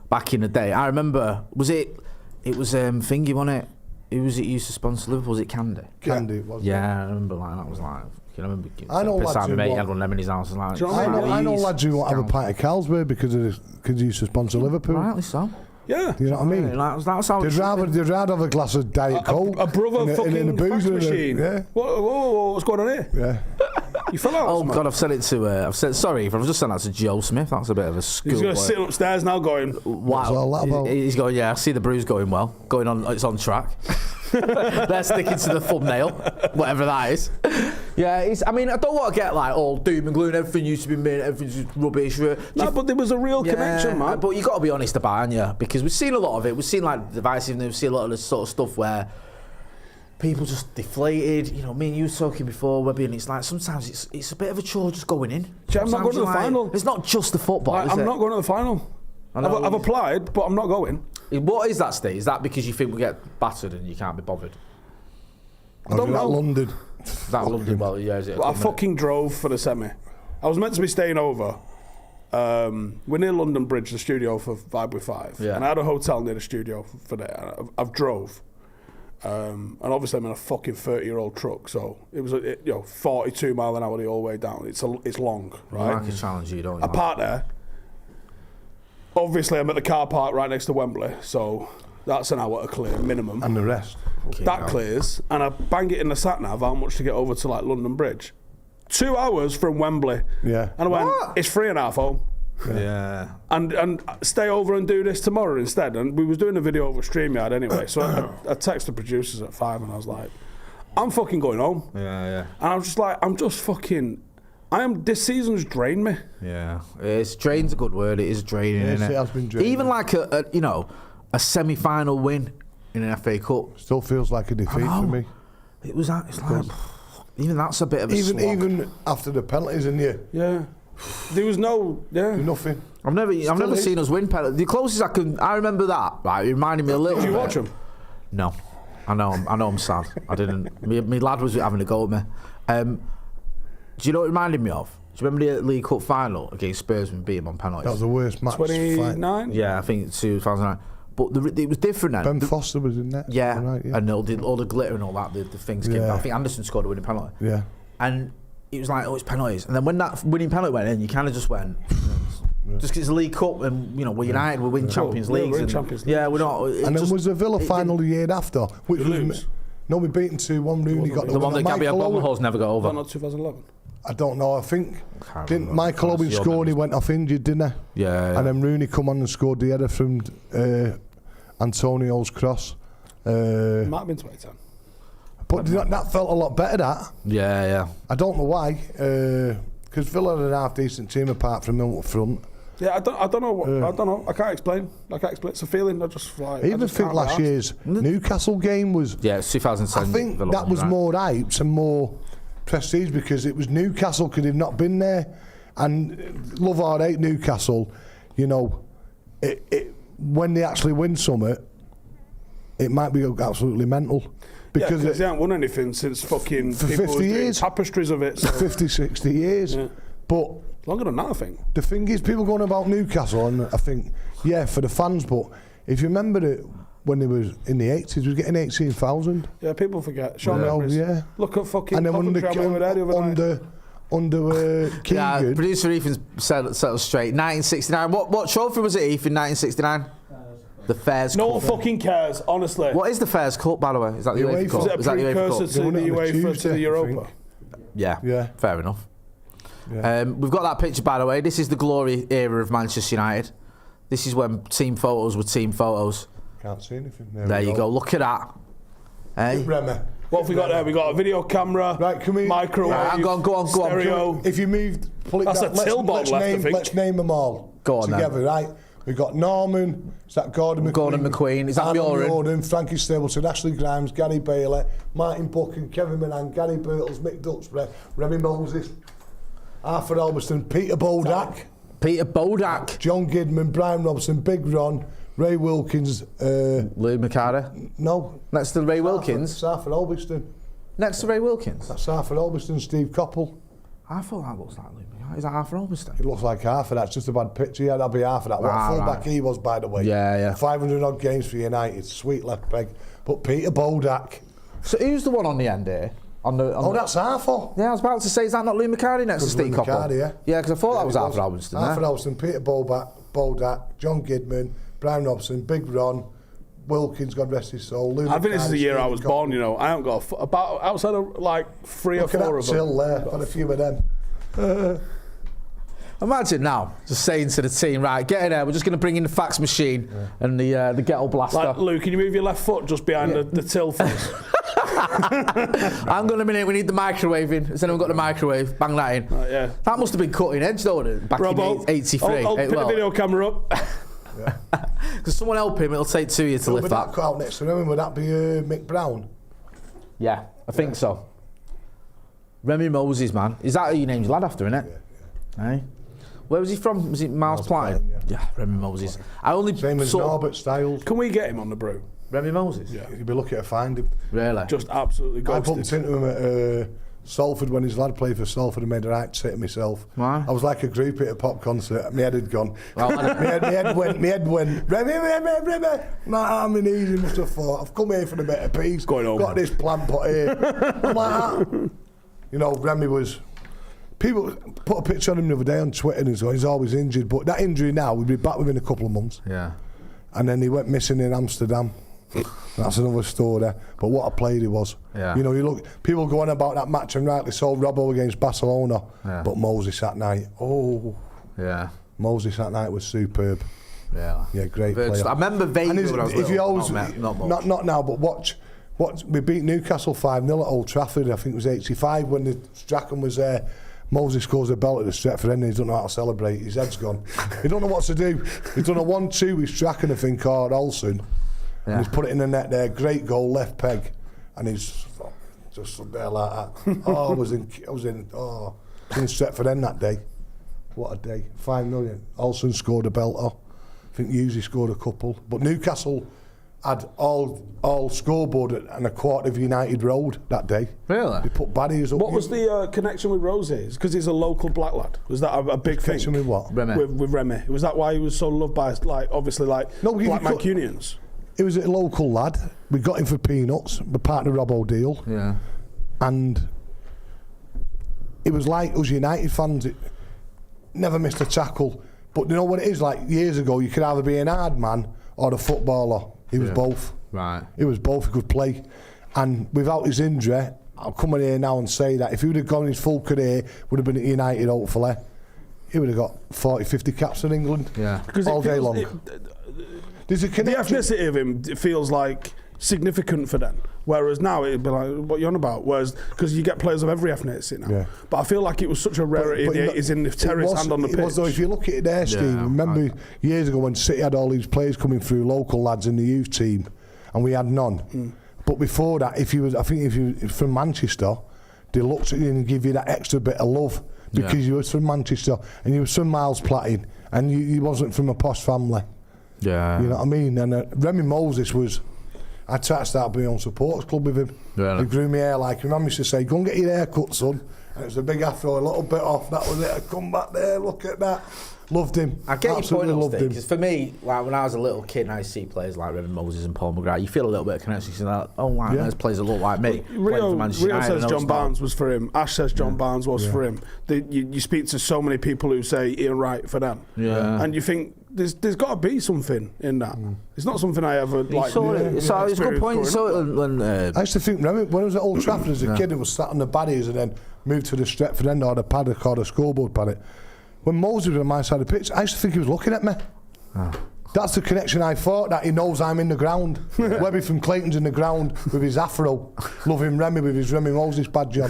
back in the day, I remember it was Thingy, wasn't it? Who was it used to sponsor Liverpool? Was it Candy? Candy, wasn't it? Yeah, I remember like that was like. I remember I know lads who mate had one of them in his house. Like, I know lads who won't have a pint of Carlsberg because he used to sponsor Liverpool. Rightly so. Yeah. You know what I mean? That's how they'd rather have a glass of Diet Coke. A brother fucking fax machine. Yeah. What's going on here? Yeah. You fell out. Oh God, I've said it to. Sorry, I've just sent that to Joe Smith. That's a bit of a school. He's going to sit upstairs now, going. What's all that about? He's going. Yeah, I see the Brew's going well. Going on. It's on track. They're sticking to the thumbnail, whatever that is. Yeah, I mean, I don't want to get like all doom and gloom. Everything used to be made. Everything's rubbish. No, but there was a real connection, man. But you got to be honest about it, yeah, because we've seen a lot of it. We've seen like divisiveness. We've seen a lot of this sort of stuff where people just deflated. You know, me and you were talking before, Webby, and it's like sometimes it's a bit of a chore just going in. I'm not going to the final. It's not just the football. I'm not going to the final. I've applied, but I'm not going. What is that, Steve? Is that because you think we get battered and you can't be bothered? I don't know. London. That London, well, yeah, is it? I fucking drove for the semi. I was meant to be staying over. We're near London Bridge, the studio for Vibe with Five. Yeah. And I had a hotel near the studio for there. I've drove. And obviously I'm in a fucking 30-year-old truck, so it was 42 mile an hour the whole way down. It's long, right? I can challenge you, don't you? I parked there. Obviously, I'm at the car park right next to Wembley, so that's an hour to clear minimum. And the rest. That clears, and I bang it in the sat nav how much to get over to like London Bridge. 2 hours from Wembley. Yeah. And I went, it's 3.5 home. Yeah. And stay over and do this tomorrow instead. And we was doing a video over StreamYard anyway, so I texted the producers at 5 and I was like, I'm fucking going home. Yeah. And I was just like, this season's drained me. Yeah. It's drain's a good word. It is draining, Yes, isn't it has been draining. Even like a semi-final win in an FA Cup. Still feels like a defeat for me. It's like even that's a bit of a slog. Even after the penalties, and Yeah. There was nothing. I've never seen us win penalties. The closest I remember that, right, it reminded me a little bit. Did you watch them? No. I know I'm sad. I didn't. My lad was having a go at me. Do you know what it reminded me of? Do you remember the League Cup final against Spurs when we beat them on penalties? That was the worst match. 29? Yeah, I think 2009. But it was different then. Ben Foster was in there. Yeah, right, yeah. And all the glitter and all that, the things came down. I think Anderson scored a winning penalty. Yeah. And it was like, it's penalties. And then when that winning penalty went in, you kind of just went, just because it's a League Cup and, we're United, we win Champions League. Yeah, we're not. And then was the Villa final the year after, which was... No, we beaten 2-1. Rooney got the one that Gabriel Bommelhorst never got over. Not 2011. I don't know. I think didn't Michael Owen score and he went off injured, didn't he? Yeah. And then Rooney come on and scored the header from Antonio's cross. Might have been 2010. But that felt a lot better. That. Yeah. I don't know why. Because Villa had a half decent team apart from him up front. Yeah, I don't know. I don't know. I can't explain. It's a feeling. I just like. I even think last year's Newcastle game was. Yeah, it's 2007. I think that was more hyped and more prestige because it was Newcastle could have not been there, and love or hate Newcastle, when they actually win something, it might be absolutely mental. Because they haven't won anything since fucking for people 50 years. Tapestries of it. So. 50, 60 years. Yeah. But longer than that, I think. The thing is, people going about Newcastle, and I think, for the fans, but if you remember it, when they was in the 80s, we was getting 18,000. Yeah, people forget. Yeah. Look at fucking and then under Keegan. Producer Ethan settled straight. 1969. What trophy was it, Ethan, 1969? The Fairs Cup. No one fucking cares, honestly. What is the Fairs Cup, by the way? Is that the UEFA Cup? Is it a precursor to the UEFA to the Europa? Yeah. Fair enough. Yeah. We've got that picture, by the way. This is the glory era of Manchester United. This is when team photos were team photos. Can't see anything. There you go. Look at that. Hey. What have we got there? We got a video camera, microwave, right, go on. Stereo. If you moved, pull it that's down. A till bottle left, I think. Let's name them all together, then. Right? We've got Norman, is that Gordon McQueen, is that Jordan, Frankie Stapleton, Ashley Grimes, Gary Bailey, Martin Buchan, Kevin Moran, Gary Birtles, Mick Duxbury, Remy Moses, Arthur Albiston, Peter Bodak, John Gidman, Brian Robson, Big Ron, Ray Wilkins. Lee McCarty. No. Next to Ray Wilkins. Sarford Albiston. Next to Ray Wilkins. That's Sarford Albiston, Steve Coppell. I thought that looks like Lee McCarty. Is that half an Albiston? It looks like half of that. It's just a bad picture. Yeah, that'll be half of that. What a fullback he was, by the way. Yeah. 500 odd games for United. Sweet left peg. But Peter Bodak. So who's the one on the end here? That's Arthur. Yeah, I was about to say, is that not Lee McCarty next to Steve Coppell? McCarty, yeah. Yeah, because I thought that was Arthur Albiston. Arthur Albiston, Peter Bodak, John Gidman, Brian Robson, Big Ron, Wilkins, God rest his soul. Lou I think this is the year I was Coppell. born, you know. I haven't got about outside of like 3 Look or at 4 that of them. till there. Got a few of them. Imagine now, just saying to the team, right, get in there, we're just going to bring in the fax machine and the ghetto blaster. Like, Lou, can you move your left foot just behind the till for us? Hang on a minute, we need the microwave in. Has anyone got the microwave? Bang that in. Yeah. That must have been cutting edge, though, back Robo, in 83. I'll put the video camera up. Because someone help him, it'll take 2 years to lift Would that cut out next to him? Would that be Mick Brown? Yeah, I think so. Remy Moses, man. Is that who you named your lad after, innit? Yeah. Hey? Where was he from? Was it Miles Platin? Yeah, Remy Moses. I only Same as Norbert Styles. Can we get him on the Brew? Remy Moses? Yeah. You'd be lucky to find him. Really? Just absolutely I ghosted. bumped into him at Salford when his lad played for Salford and made a right sit myself. Why? I was like a groupie at a pop concert. My head had gone. Well, my head went, Remy. Nah, I'm in easy, must have thought. I've come here for a bit of peace. Going home. Got this plant pot here. I'm like that. You know, Remy was... People put a picture on him the other day on Twitter and he's always injured. But that injury now, we'll be back within a couple of months. Yeah. And then he went missing in Amsterdam. That's another story. But what a player he was. Yeah. You know, you look, people go on about that match and rightly so, Robbo against Barcelona. Yeah. But Moses that night, Yeah. Moses that night was superb. Yeah. Yeah, great player. I remember vaguely And when I was if little. you always, Not much. not now, but watch. We beat Newcastle 5-0 at Old Trafford. I think it was 85 when the Strachan was there. Moses scores a belt at the Stretford end and he doesn't know how to celebrate. His head's gone. He don't know what to do. He's done a 1-2 with Strachan, I think, or Olsen. Yeah. And he's put it in the net there. Great goal, left peg. And he's just stood there like that. I was in Stretford end that day. What a day. 5 million. Olsen scored a belter. I think Husey scored a couple. But Newcastle had all scoreboard and a quarter of United Road that day. Really? They put barriers up. What was the connection with Rosé? Because he's a local black lad. Was that a big thing? Connection with what? Remy. With Remy. Was that why he was so loved by, like, obviously, like, No, black Mancunians? He was a local lad. We got him for peanuts. We're part of the Robbo deal. Yeah. And it was like us United fans. It never missed a tackle. But you know what it is? Like years ago, you could either be an hard man or a footballer. He was both. Right. He was both. He could play. And without his injury, I'll come in here now and say that if he would have gone his full career, would have been at United, hopefully, he would have got 40, 50 caps in England. Yeah. All day long. There's a The connection. ethnicity of him feels like significant for them. Whereas now it'd be like, what are you on about? Whereas, because you get players of every ethnicity now. Yeah. But I feel like it was such a rarity in the 80s in the terrace hand on the pitch. It was, though, if you look at it there, Steve, remember years ago when City had all these players coming through, local lads in the youth team, and we had none. But before that, if you were from Manchester, they looked at you and give you that extra bit of love because you were from Manchester and you were from Miles Platin and you wasn't from a posh family. Yeah. You know what I mean? And Remy Moses was... I tried to start my own supporters club with him. Really? He grew my hair like him. Mum used to say, go and get your hair cut, son. And it was a big afro, a little bit off. That was it. I come back there, look at that. Loved him. I get Absolutely your point, loved him. because for me, like when I was a little kid and I used to see players like Remy Moses and Paul McGrath, you feel a little bit of connection. You're like, oh wow, there's players that look like me. Rio says John Barnes was for him. Ash says John Barnes was for him. You speak to so many people who say Ian Wright for them. Yeah. And you think there's got to be something in that. It's not something I ever like. It's a good point. I used to think, remember, when I was at Old Trafford as a kid, it was sat on the barriers and then moved to the Stretford end or the Paddock or the scoreboard Paddock. When Moses was on my side of the pitch, I used to think he was looking at me. That's the connection I thought, that he knows I'm in the ground. Webby from Clayton's in the ground with his afro. Love him, Remy, with his Remy Moses badge on.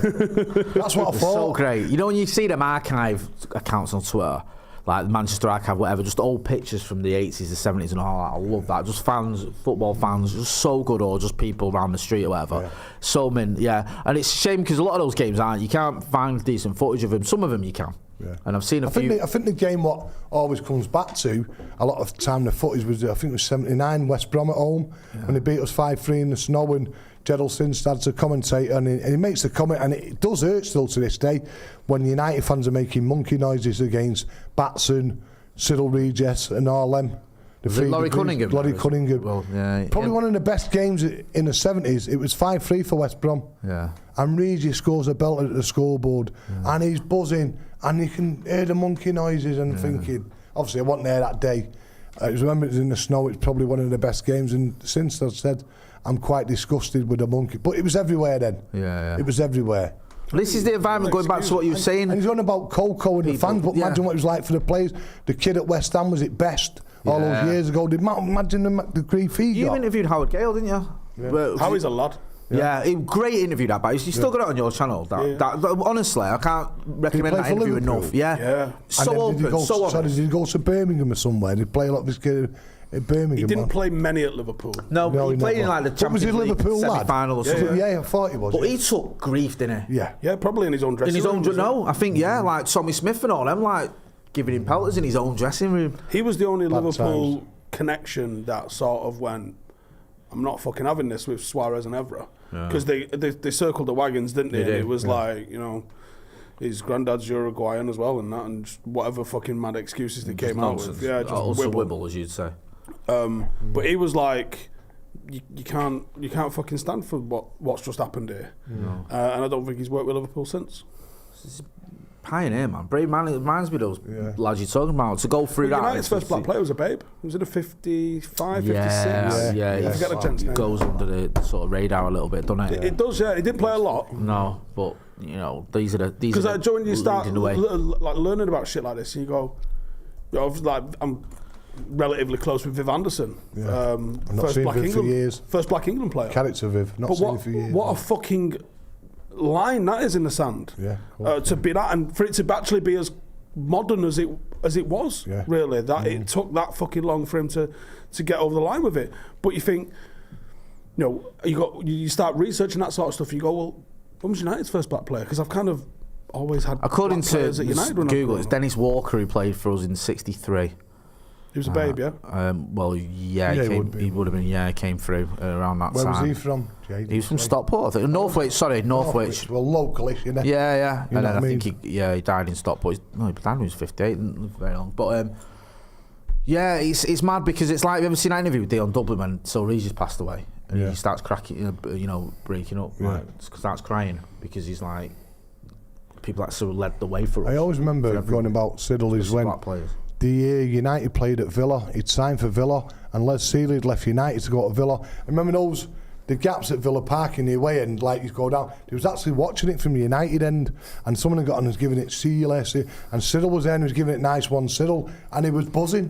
That's what I thought. So great. You know when you see them archive accounts on Twitter, like the Manchester Archive, whatever, just old pictures from the 80s, the 70s and all that. I love that. Just fans, football fans, just so good, or just people around the street or whatever. Yeah. So many, And it's a shame because a lot of those games you can't find decent footage of them. Some of them you can. Yeah. And I've seen a few. I think the game what always comes back to a lot of the time the footage was, I think it was 79 West Brom at home when they beat us 5-3 in the snow, and Gerald Sinstad's a commentator, and he makes the comment, and it does hurt still to this day when United fans are making monkey noises against Batson, Cyril Regis and all them. Laurie Cunningham? Laurie Cunningham. Well, yeah, Probably one of the best games in the 70s. It was 5-3 for West Brom. Yeah. And Regis scores a belter at the scoreboard, and he's buzzing, and you can hear the monkey noises and thinking, obviously I wasn't there that day. I remember it was in the snow. It's probably one of the best games, and since I've said I'm quite disgusted with the monkey, but it was everywhere then. Yeah. It was everywhere. This is the environment, going back to what you were saying. And he's on about Coco and the fans, but imagine what it was like for the players. The kid at West Ham was it best all those years ago. Imagine the grief he got. You interviewed Howard Gale, didn't you? Yeah. Howie's a lad. Yeah, great interview that, but you still got it on your channel. That, honestly, I can't recommend that interview enough. Yeah. So open, so honest. Did he go to Birmingham or somewhere? Did he play a lot of his kid in Birmingham? He didn't play many at Liverpool. No, he played in like the Champions League semi-final or something. Yeah, I thought he was. But he took grief, didn't he? Yeah, probably in his own dressing room. No, I think, like Tommy Smith and all them, like giving him pelters in his own dressing room. He was the only Liverpool connection that sort of went, I'm not fucking having this with Suarez and Evra. Because they circled the wagons, didn't they? And it was like, his granddad's Uruguayan as well, and that, and just whatever fucking mad excuses they came out with. Yeah, just wibble, as you'd say. But he was like, you can't fucking stand for what's just happened here. No. And I don't think he's worked with Liverpool since. Pioneer, man. Brave man. It reminds me of those lads you're talking about. To go through that. United's first black player was a babe. He was in a 55, 56. Yeah. I forget the gent's name. Goes under the sort of radar a little bit, doesn't it? It does, yeah. He didn't play a lot. No, but, these are the because when you start learning about shit like this, you go, I'm relatively close with Viv Anderson. Yeah. I've not seen Viv for years. First black England player. Character Viv. Not seen him for years. What a fucking line that is in the sand. To be that, and for it to actually be as modern as it was, really, that it took that fucking long for him to get over the line with it. But you think, you start researching that sort of stuff. You go, well, when was United's first black player? Because I've kind of always had. According to Google, it's Dennis Walker who played for us in '63. He was a babe, yeah? He would have been, he came through around that time. Where was he from? He was from Stockport, I think. Northwich. Well, localish, you know? Yeah. And then I think he died in Stockport. No, he died when he was 58, didn't live very long. But, it's mad because it's like, have you ever seen that interview with Dion Dublin when Cyril Regis passed away? And he starts cracking, breaking up, starts crying because he's like, people like Cyril led the way for us. I always remember going about Cyril is when the year United played at Villa, he'd signed for Villa, and Les Seeley had left United to go to Villa. I remember the gaps at Villa Park in the away end, like you go down. He was actually watching it from the United end, and someone had got on and was giving it and Cyril was there and was giving it nice one, Cyril, and he was buzzing.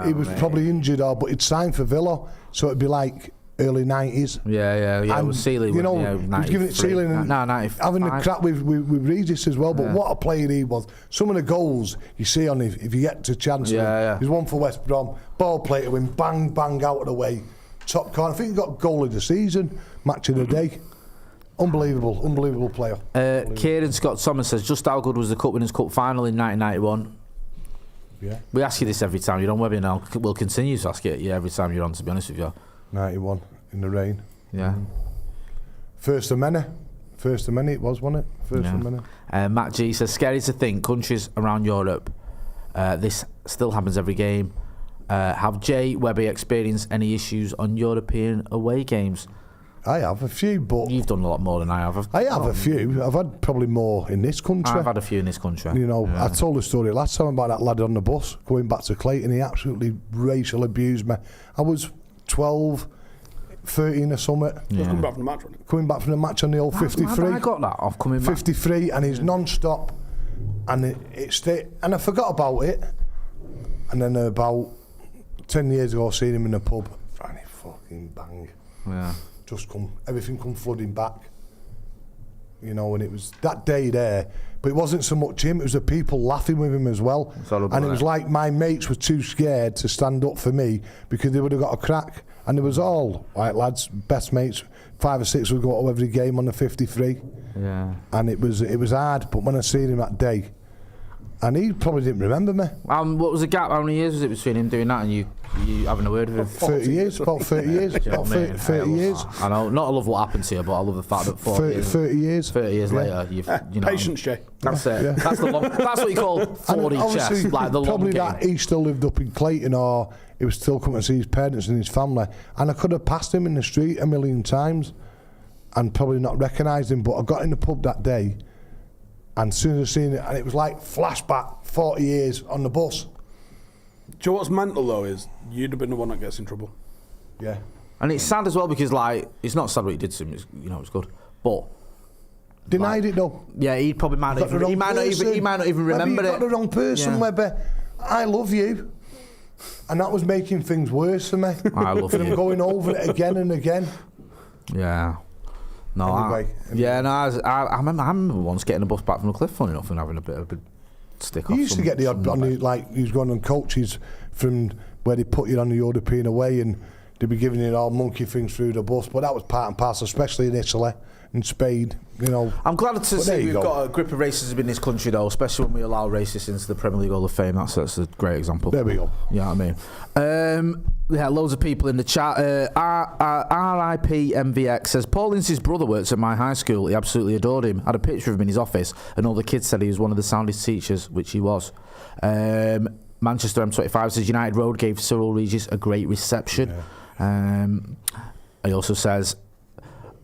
He was probably injured, but he'd signed for Villa, so it'd be like early 90s. Yeah. And, it was Seeley. He was giving it Seeley and having the crap with Regis as well. But what a player he was. Some of the goals you see on if you get to chance. There's one for West Brom. Ball play to win, bang, bang out of the way. Top corner. I think he got goal of the season, match of the day. Unbelievable player. Kieran Scott Thomas says, just how good was the Cup Winners' Cup final in 1991? Yeah. We ask you this every time you're on, Webby, and we'll continue to ask it every time you're on, to be honest with you. 91 in the rain. Yeah. First of many it was, wasn't it? First of many. Matt G says, scary to think countries around Europe, this still happens every game. Have Jay, Webby experienced any issues on European away games? I have a few, but you've done a lot more than I have. I have a few. I've had probably more in this country. I've had a few in this country. I told the story last time about that lad on the bus going back to Clayton. He absolutely racial abused me. I was 12, 13 or something. Coming back from the match on the old 53. I got that off coming back. 53, and he's non-stop, and it stayed, and I forgot about it. And then about 10 years ago, I seen him in the pub, and he fucking bang. Yeah. Everything come flooding back. And it was that day there, but it wasn't so much him, it was the people laughing with him as well. And it was like my mates were too scared to stand up for me because they would have got a crack. And it was all like lads, best mates, 5 or 6 would go to every game on the 53. Yeah. And it was hard, but when I seen him that day, And he probably didn't remember me. What was the gap? How many years was it between him doing that and you having a word with him? 30 years, about 30 years. About 30 years. I know, not I love what happened to you, but I love the fact that 30 years. 30 years later, you know. Patience, Jay. That's it. Yeah. That's what you call 40 chess, like the long probably game. that he still lived up in Clayton, or he was still coming to see his parents and his family. And I could have passed him in the street a million times and probably not recognised him. But I got in the pub that day, and as soon as I seen it, and it was like flashback, 40 years on the bus. Do you know what's mental though is you'd have been the one that gets in trouble. Yeah. And it's sad as well because like it's not sad what he did to him. It's, you know, it's good, but Denied it though. yeah, he probably might not even. He might not even remember Webby, it. you got the wrong person, Yeah. Webby. I love you, and that was making things worse for me. I love I'm you. going over it again and again. Yeah. No. Anyway. I remember once getting a bus back from the cliff, funny enough, and having a bit of a stick off. You used to get the odd on the, like you was going on coaches from where they put you on the European away, and they'd be giving you all monkey things through the bus. But that was part and parcel, especially in Italy and Spain. You know. I'm glad to see we've got a grip of racism in this country, though, especially when we allow racists into the Premier League Hall of Fame. That's a great example. There we go. You know what I mean? Yeah, loads of people in the chat. RIP MVX says, Paul Ince's brother works at my high school. He absolutely adored him. Had a picture of him in his office, and all the kids said he was one of the soundest teachers, which he was. Manchester M25 says, United Road gave Cyril Regis a great reception. Yeah. He also says,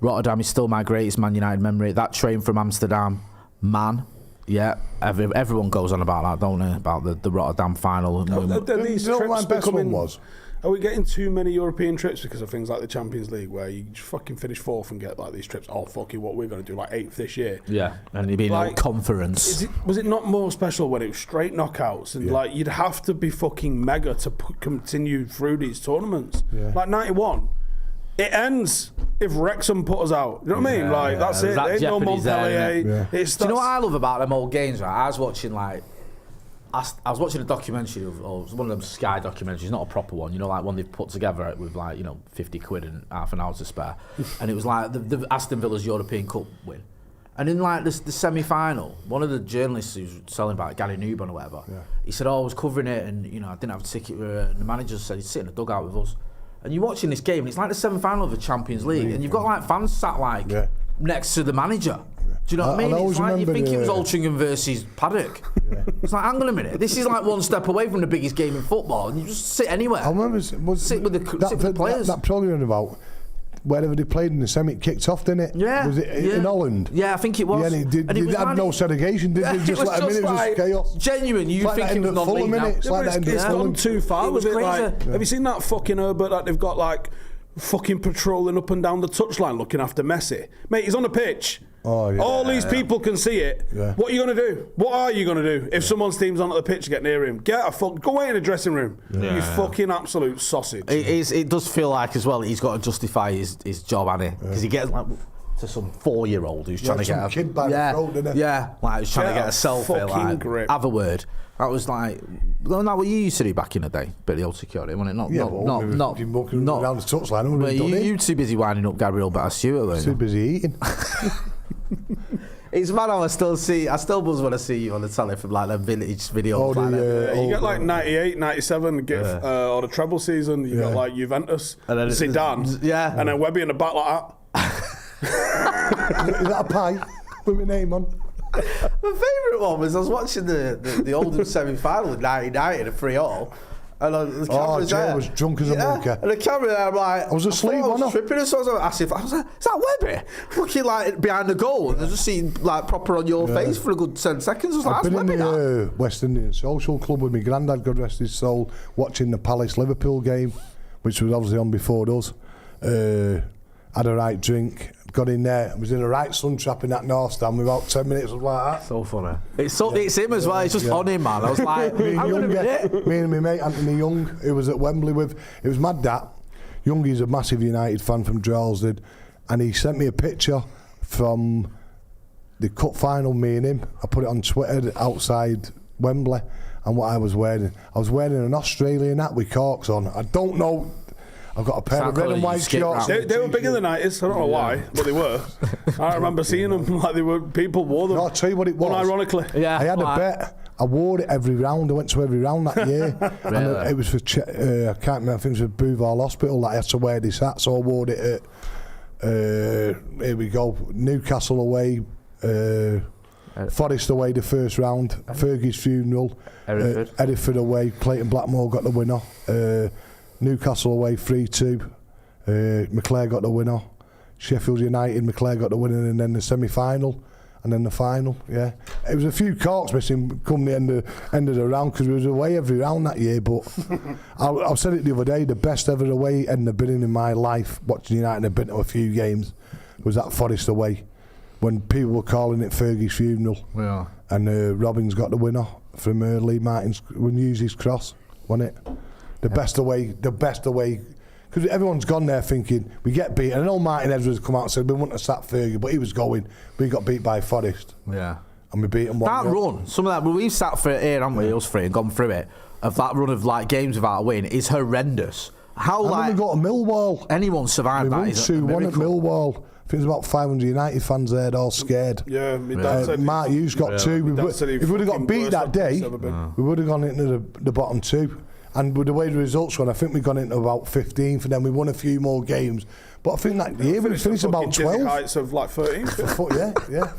Rotterdam is still my greatest Man United memory. That train from Amsterdam, man. Yeah, everyone goes on about that, don't they? About the Rotterdam final. These You know what trips my best one becoming- was? Are we getting too many European trips because of things like the Champions League, where you just fucking finish fourth and get like these trips? Oh fuck it, what we're going to do like 8th this year? Yeah, and it'd be Like, a conference. Was it not more special when it was straight knockouts and like you'd have to be fucking mega to continue through these tournaments? Yeah. Like 91, it ends if Wrexham put us out. You know what I mean? Like that's it. That There ain't no jeopardy's there, Montpellier. innit? It's Do you know what I love about them old games? Right, I was watching I was watching a documentary of one of them Sky documentaries, not a proper one, you know, like one they've put together with like, you know, 50 quid and half an hour to spare. And it was like the Aston Villa's European Cup win. And in like the semi-final, one of the journalists who was selling about Gary Newborn or whatever, he said, I was covering it and, you know, I didn't have a ticket. And the manager said he'd sit in the dugout with us. And you're watching this game and it's like the semi-final of the Champions League and you've got like fans sat like next to the manager. Do you know what I mean? It's like you think it was Altrincham versus Paddock. It's like, hang on a minute, this is like one step away from the biggest game in football, and you just sit anywhere. I remember sit with the players. That program about wherever they played in the semi, it kicked off, didn't it? Yeah. Was it in Holland? Yeah, I think it was. Yeah, and it had no segregation, did they? Just let them in, it was just chaos. Genuine, you think it was non-league now. It's gone too far with it. Like, crazy. have you seen that fucking Herbert that they've got like fucking patrolling up and down the touchline looking after Messi? Mate, he's on the pitch. Oh, yeah. All these people can see it. Yeah. What are you going to do? What are you going to do if someone's team's on at the pitch to get near him? Go away in the dressing room. You fucking absolute sausage. It does feel like as well he's got to justify his job, hasn't he? Because he gets like to some 4-year-old who's trying to get a kid by the throat, didn't he? Yeah, like he's trying to get a selfie. Like, grip. have a word. That was like, wasn't that what you used to do back in the day? Bit of the old security, wasn't it? Not around the touchline. Well, you too busy winding up Gabriel Better-Stewart, weren't you? Too busy eating. It's mad how I still buzz when I see you on the telly from like them vintage videos. You get like 98, 97, or the treble season, you got like Juventus, and then Zidane, and then Webby in the back like that. Is that a pie with my name on? My favourite one was I was watching the Oldham semi-final in 1990 at a 3-all. And the camera's Jay there. was drunk as a monkey. And the camera there, I'm like, I was asleep, I was wasn't I? tripping, and so I was like, is that Webby? Looking like behind the goal, and I just seen like proper on your face for a good 10 seconds. I was like, I've that's been in Webby, the West Indian Social Club with my granddad, God rest his soul, watching the Palace-Liverpool game, which was obviously on before us. Had a right drink, got in there, was in a right sun trap in that North Stand with about 10 minutes, like that. So funny. It's him as well, it's just on him, man. I was like, me and my mate Anthony Young, who was at Wembley with, it was mad that. Youngie's a massive United fan from Droylsden, and he sent me a picture from the cup final, me and him. I put it on Twitter outside Wembley, and what I was wearing an Australian hat with corks on. I don't know. I've got a pair of red and white shorts. They were bigger than 90s. I don't know why, but they were. I remember seeing them like they were. People wore them. No, I'll tell you what it was. Unironically. Yeah, I had a bet I wore it every round. I went to every round that year. Really? And it was for, I can't remember, I think it was for Bouval Hospital that I had to wear this hat. So I wore it at, here we go, Newcastle away, Forest away the first round, Fergie's funeral, Hereford away, Clayton Blackmore got the winner, Newcastle away 3-2, McClare got the winner, Sheffield United, McClare got the winner, and then the semi-final. And then the final, yeah. It was a few corks missing come the end of the round because we was away every round that year. But I said it the other day, the best ever away end I've been in my life, watching United, I've been to a few games, was that Forest away. When people were calling it Fergie's funeral. Yeah. And Robbins got the winner from Lee Martin's, when Hughes' cross, wasn't it? The best away. Because everyone's gone there thinking, we get beaten. I know Martin Edwards come out and said, we wouldn't have sat Fergie, but he was going. We got beat by Forest. Yeah. And we beat them 1-0. That run, some of that, we've sat for it here, haven't we, us three, and gone through it, of that run of like games without a win is horrendous. How, and like, then we got to Millwall. Anyone survived that is a 2-1 at Millwall. I think there's about 500 United fans there, they're all scared. Yeah, my dad said... Mark Hughes got 2. If we would have got beat that day, we would have gone into the bottom 2. And with the way the results went, I think we got into about 15th, and then we won a few more games. But I think that year we finished about 12. Heights of like 13. yeah.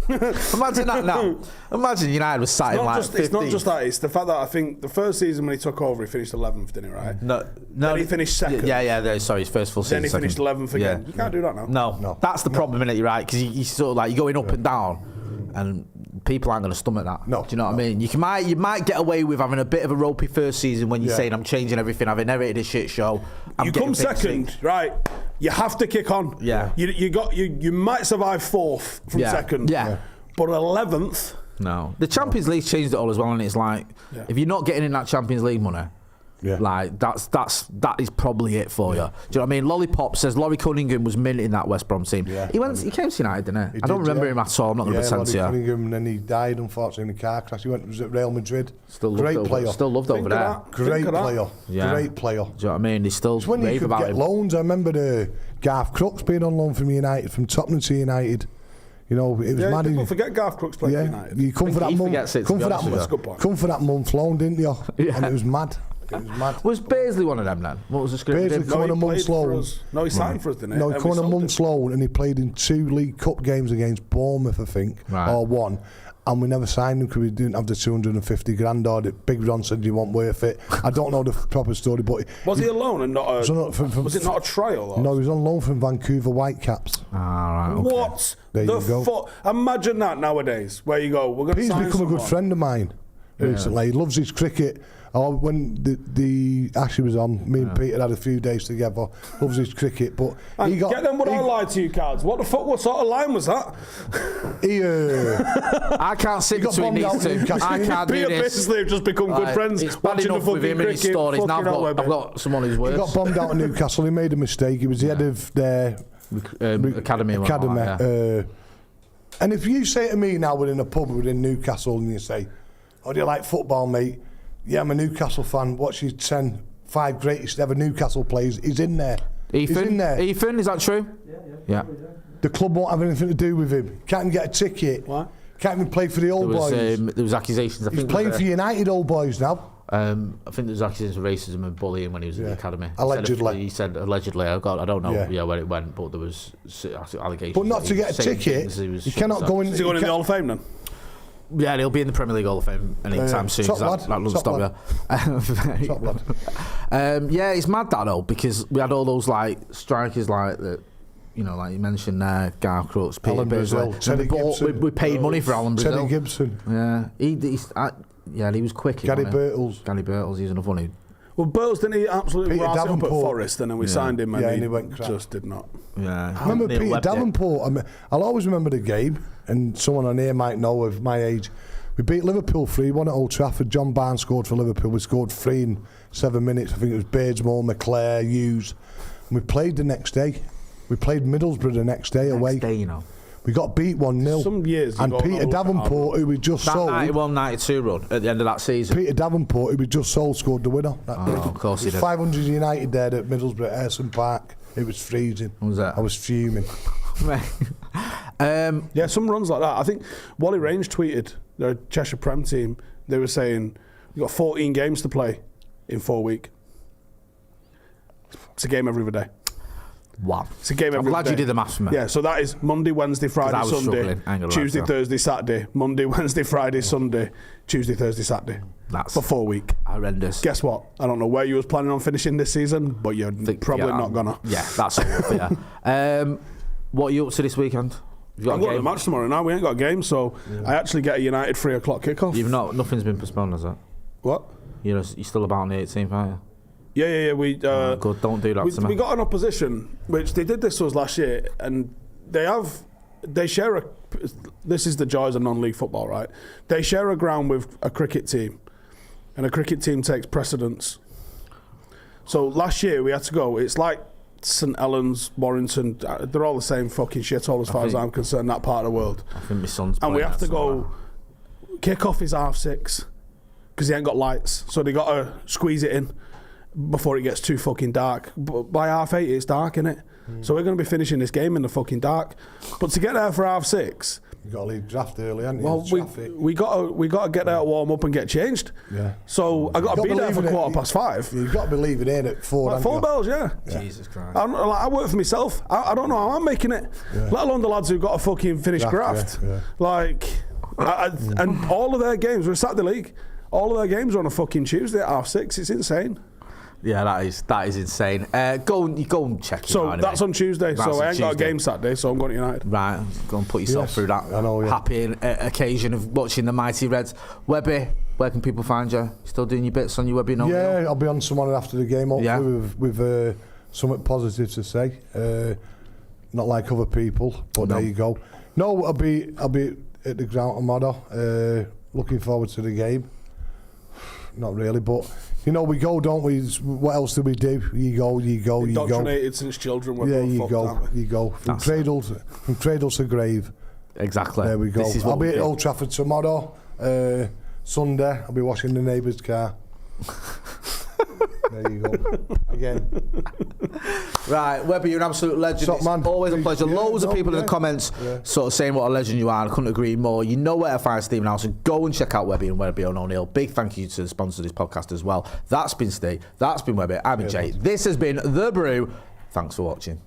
Imagine that now. Imagine United was sat in like 15th. It's not just that, it's the fact that I think the first season when he took over, he finished 11th, didn't he, right? No. Then he finished second. Yeah, sorry, his first full season. Then he finished 11th again. Yeah. You can't do that now. No. That's the problem, innit, you're right, because you sort of like, you're going up and down, and people aren't going to stomach that. No. Do you know what I mean? You might get away with having a bit of a ropey first season when you're saying, I'm changing everything, I've inherited a shit show. You come second, right? You have to kick on. Yeah. You might survive 4th from second. Yeah. But 11th. No. The Champions League changed it all as well, and it's like, if you're not getting in that Champions League money, like that is probably it for you. Do you know what I mean? Lollipop says Laurie Cunningham was mint in that West Brom team. Yeah. He came to United, didn't he? I don't remember him at all. I'm not going to pretend to you. Cunningham, and then he died unfortunately in a car crash. He was at Real Madrid. Great player. Still loved over there. Great player. Yeah. Great player. Do you know what I mean? He's still when you could get loans. I remember Garth Crooks being on loan from United, from Tottenham to United. You know, it was mad. People forget Garth Crooks played for United. You come for that month loan, didn't you? And it was mad. It was mad. Was Beardsley one of them then? What was the script? Beardsley come on a month's loan. No, he signed for us, didn't he? No, he come on a month's loan, and he played in 2 League Cup games against Bournemouth, I think, or 1. And we never signed him because we didn't have the 250 grand, or Big Ron said you weren't worth it. I don't know the proper story, but... Was he alone and not a... was it not a trial? Or? No, he was on loan from Vancouver Whitecaps. Right, okay. What? There you go. Imagine that nowadays, where you go, we're going to sign He's become a good friend of mine recently. He loves his cricket. When the Ashley was on, me and Peter had a few days together. Loves his cricket, but he got... Get them what I lied to you cards. What the fuck? What sort of line was that? I can't sit between these two. I can't do this. Basically have just become good friends. It's bad enough with him and his stories. Now I've got someone who's worse. He got bombed out of Newcastle. He made a mistake. He was the head of their academy. And if you say to me now, we're in a pub within Newcastle, and you say, "Oh, do you like football, mate?" Yeah, I'm a Newcastle fan. What's your 5 greatest ever Newcastle players? He's in there. He's in there. Ethan, is that true? Yeah. The club won't have anything to do with him. Can't even get a ticket. What? Can't even play for the old boys. There was accusations. He's playing for United old boys now. I think there was accusations of racism and bullying when he was in the academy. Allegedly. He said allegedly. I don't know where it went, but there was allegations. But not to get a ticket. He cannot go in. Is he going in the Hall of Fame then? Yeah, he'll be in the Premier League Hall of Fame anytime soon. Top that doesn't stop you. Top lad. Yeah, it's mad that though, because we had all those like strikers like that. You know, like you mentioned there, Garth Crooks, Peter Brazil, we paid money for Alan Brazil. Teddy Gibson. Yeah, he was quick. Gary Birtles. He's another one. Well, Birtles didn't he absolutely rise up at Forest, and then we signed him, and he went crap. Just did not. Yeah, I remember Peter Davenport. I'll always remember the game, and someone on here might know of my age. We beat Liverpool 3-1 at Old Trafford. John Barnes scored for Liverpool. We scored 3 in 7 minutes. I think it was Beardsmore, McClare, Hughes. And we played the next day. We played Middlesbrough the next day away. Next day, you know. We got beat 1-0. Some years and Peter Davenport, who we just sold... That 91-92 run at the end of that season. Peter Davenport, who we just sold, scored the winner. Of course he did. 500 United there at Middlesbrough, Ayresome Park. It was freezing. What was that? I was fuming. Some runs like that. I think Wally Range tweeted, they're a Cheshire Prem team, they were saying, you've got 14 games to play in 4 weeks. It's a game every day. Wow. It's a game every day. I'm glad you did the maths for me. Yeah, so that is Monday, Wednesday, Friday, Sunday, Tuesday, Thursday, Saturday, Monday, Wednesday, Friday, Sunday, Tuesday, Thursday, Saturday. That's for 4 weeks. Horrendous. Guess what? I don't know where you was planning on finishing this season, but you're probably not gonna. Yeah, that's all fair. What are you up to this weekend? I'm going to the match tomorrow now. We ain't got a game, so I actually get a United 3 o'clock kickoff. Nothing's been postponed, has it? What? You're still about on the 18th, aren't you? Yeah. Good, don't do that to me. We got an opposition, which they did this to us last year, and they share this is the joys of non-league football, right? They share a ground with a cricket team, and a cricket team takes precedence. So last year we had to go, it's like St Helens, Warrington, they're all the same fucking shithole as far as I'm concerned, that part of the world. I think my son's and we have to go, kick-off is 6:30, because they ain't got lights, so they got to squeeze it in before it gets too fucking dark. But by 8:30 it's dark, innit? So we're going to be finishing this game in the fucking dark. But to get there for 6:30, you got to leave draft early, haven't you? Well, we got to get there, warm up and get changed. Yeah. So I got to be there for 5:15. You've got to be leaving in at 4. Like 4 bells, yeah. Jesus Christ. I work for myself. I don't know how I'm making it. Yeah. Let alone the lads who've got to fucking finish graft. Yeah. Like, and all of their games, we're Saturday league. All of their games are on a fucking Tuesday at 6:30. It's insane. Yeah, that is insane. Go and check it out. So that's on Tuesday. That's so I ain't Tuesday. got a game Saturday, so I'm going to United. Right, go and put yourself through that happy occasion of watching the mighty Reds. Webby, where can people find you? Still doing your bits on your Webby? Yeah, I'll be on someone after the game, hopefully with something positive to say. Not like other people, but there you go. No, I'll be at the ground tomorrow. Looking forward to the game. Not really, but we go, don't we? What else do we do? You go. Indoctrinated since children. You go. From cradle to grave. Exactly. There we go. I'll be at Old Trafford tomorrow. Sunday, I'll be washing the neighbour's car. There you go. Again. Right, Webby, you're an absolute legend. It's always a pleasure. Loads of people in the comments sort of saying what a legend you are. I couldn't agree more. You know where to find Stephen Howson. Go and check out Webby and Webby on O'Neill. Big thank you to the sponsor of this podcast as well. That's been Steve. That's been Webby. I've been Jay. This has been The Brew. Thanks for watching.